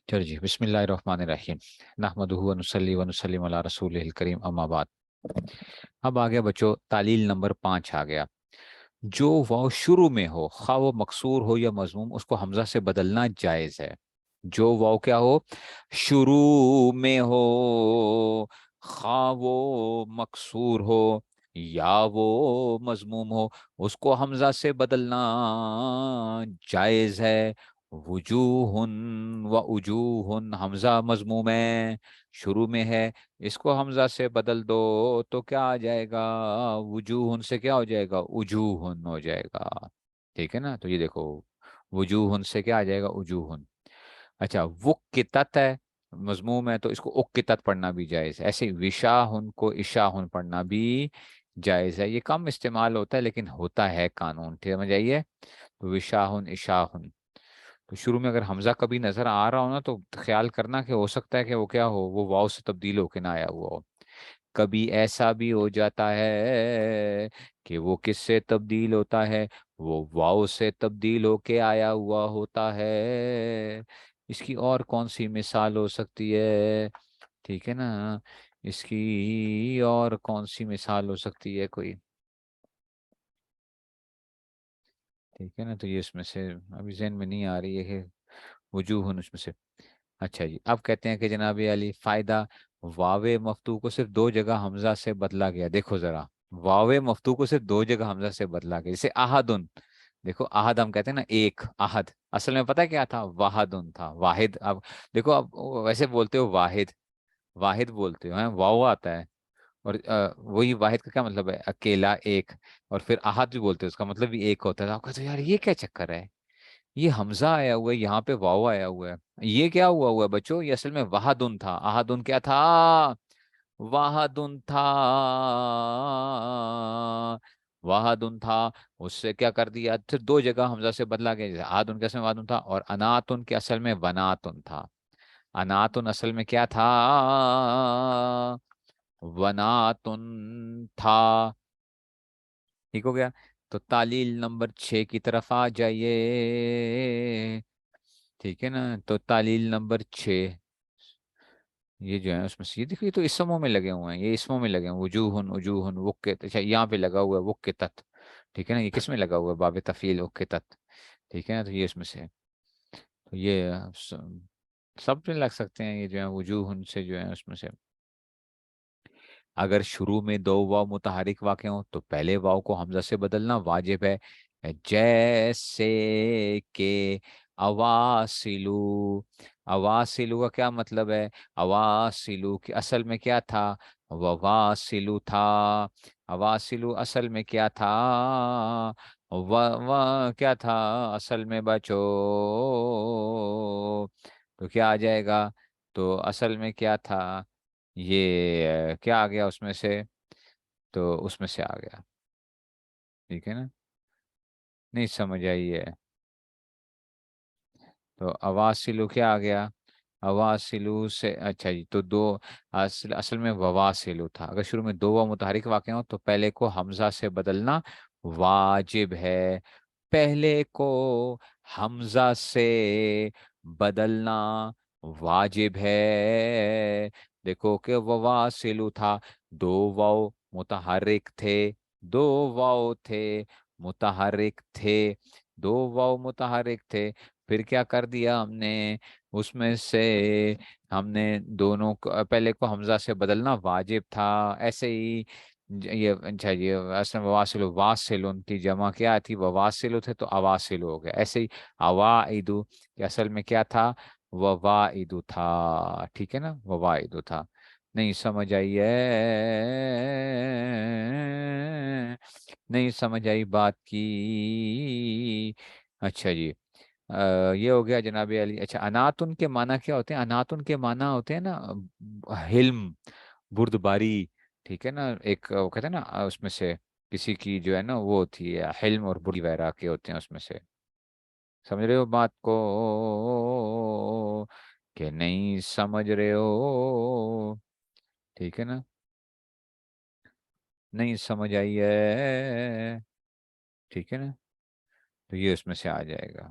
چلو جی، بسم اللہ الرحمن الرحیم، نحمدہ و نصلی و نسلم علی رسولہ الکریم، اما بعد۔ اب آ گیا بچوں، تعلیل نمبر 5 آ گیا۔ جو واو شروع میں ہو، خواہ وہ مکسور ہو یا مضموم، اس کو حمزہ سے بدلنا جائز ہے۔ جو واو کیا ہو، شروع میں ہو، خواہ وہ مکسور ہو یا وہ مضموم ہو، اس کو حمزہ سے بدلنا جائز ہے۔ وجوہن و وجوہن، حمزہ مضموم ہے، شروع میں ہے، اس کو حمزہ سے بدل دو تو کیا آ جائے گا؟ وجوہن سے کیا ہو جائے گا؟ وجوہن ہو جائے گا۔ ٹھیک ہے نا؟ تو یہ دیکھو، وجوہن سے کیا آ جائے گا؟ وجوہن۔ اچھا، وقتت ہے، مضموم ہے، تو اس کو اقتت پڑھنا بھی جائز ہے۔ ایسے ہی وشاہن کو اشاہن پڑھنا بھی جائز ہے۔ یہ کم استعمال ہوتا ہے لیکن ہوتا ہے قانون، ٹھیک سمجھ آئیے؟ تو وشاہن اشاہن، تو شروع میں اگر حمزہ کبھی نظر آ رہا ہو نا تو خیال کرنا کہ ہو سکتا ہے کہ وہ کیا ہو، وہ واو سے تبدیل ہو کے نہ آیا ہوا ہو۔ کبھی ایسا بھی ہو جاتا ہے کہ وہ کس سے تبدیل ہوتا ہے، وہ واو سے تبدیل ہو کے آیا ہوا ہوتا ہے۔ اس کی اور کون سی مثال ہو سکتی ہے؟ ٹھیک ہے نا؟ اس کی اور کون سی مثال ہو سکتی ہے کوئی؟ ٹھیک ہے نا؟ تو یہ اس میں سے ابھی ذہن میں نہیں آ رہی ہے کہ وجوہن اس میں سے۔ اچھا جی، اب کہتے ہیں کہ جناب علی فائدہ، واو مفتوح کو صرف دو جگہ حمزہ سے بدلا گیا۔ دیکھو ذرا، واو مفتوح کو صرف دو جگہ حمزہ سے بدلا گیا، جیسے احدن۔ دیکھو احد ہم کہتے ہیں نا ایک، احد اصل میں پتہ کیا تھا؟ واحدن تھا، واحد۔ اب دیکھو، اب ویسے بولتے ہو واحد، واحد بولتے ہو ہیں، واو آتا ہے، اور وہی واحد کا کیا مطلب ہے؟ اکیلا، ایک۔ اور پھر احد بھی بولتے ہیں، اس کا مطلب بھی ایک ہوتا ہے۔ آپ کہتے ہو یار یہ کیا چکر ہے، یہ حمزہ آیا ہوا ہے، یہاں پہ واو آیا ہوا ہے، یہ کیا ہوا ہوا ہے بچوں؟ یہ اصل میں وحدن تھا۔ احدن کیا تھا؟ وحدن تھا، وحدن تھا۔ اس سے کیا کر دیا؟ پھر دو جگہ حمزہ سے بدلا گیا، جیسے احدن کے اصل میں وحدن تھا، اور اناتن کے اصل میں وناتن تھا۔ اناتن اصل میں کیا تھا؟ وناتن تھا۔ ٹھیک ہو گیا؟ تو تعلیل نمبر 6 کی طرف آ جائیے۔ ٹھیک ہے نا؟ تو تعلیل نمبر 6، یہ جو ہے اس میں سے، یہ دیکھو، یہ تو اسموں میں لگے ہوئے ہیں، یہ اسموں میں لگے ہیں، وجوہن، وجوہن، وقت۔ اچھا، یہاں پہ لگا ہوا ہے وقتت، ٹھیک ہے نا؟ یہ کس میں لگا ہوا ہے؟ باب تفعیل وقتت، ٹھیک ہے نا؟ تو یہ اس میں سے، تو یہ سب میں لگ سکتے ہیں، یہ جو ہے وجوہن سے جو ہے اس میں سے۔ اگر شروع میں دو واو متحرک واقع ہوں تو پہلے واو کو حمزہ سے بدلنا واجب ہے، جیسے کہ اواسلو۔ اواسلو کا کیا مطلب ہے؟ اواسلو کی اصل میں کیا تھا؟ وواسلو تھا۔ اواسلو اصل میں کیا تھا؟ کیا تھا اصل میں بچو؟ تو کیا آ جائے گا؟ تو اصل میں کیا تھا؟ یہ کیا آ گیا اس میں سے؟ تو اس میں سے آ گیا، ٹھیک ہے نا؟ نہیں سمجھ آئی ہے؟ تو اواسلو کیا آ گیا؟ اواسلو سے، اچھا جی، تو دو، اصل میں وواسلو تھا۔ اگر شروع میں دو واو متحرک واقع ہوں تو پہلے کو حمزہ سے بدلنا واجب ہے، پہلے کو حمزہ سے بدلنا واجب ہے۔ دیکھو کہ وواسلو تھا، دو واو متحرک تھے، دو واو تھے متحرک تھے، دو واو متحرک تھے، پھر کیا کر دیا ہم نے؟ اس میں سے ہم نے دونوں کو، پہلے کو حمزہ سے بدلنا واجب تھا۔ ایسے ہی یہ، اچھا یہ اصل میں واسلو، واسلون کی جمع کیا تھی؟ واسلو تھے تو اواسلو ہو گیا۔ ایسے ہی اوائدو کہ اصل میں کیا تھا؟ ووائدو تھا، ٹھیک ہے نا؟ ووائدو تھا۔ نہیں سمجھ آئی ہے؟ نہیں سمجھ آئی بات کی؟ اچھا جی، یہ ہو گیا جناب علی۔ اچھا، اناتن کے معنی کیا ہوتے ہیں؟ اناتن کے معنی ہوتے ہیں نا حلم، بردباری، ٹھیک ہے نا؟ ایک وہ کہتے ہیں نا اس میں سے کسی کی جو ہے نا وہ ہوتی ہے حلم اور بردی وغیرہ کے ہوتے ہیں اس میں سے۔ سمجھ رہے ہو بات کو کہ نہیں سمجھ رہے ہو؟ ٹھیک ہے نا؟ نہیں سمجھ آئی ہے؟ ٹھیک ہے نا؟ تو یہ اس میں سے آ جائے گا،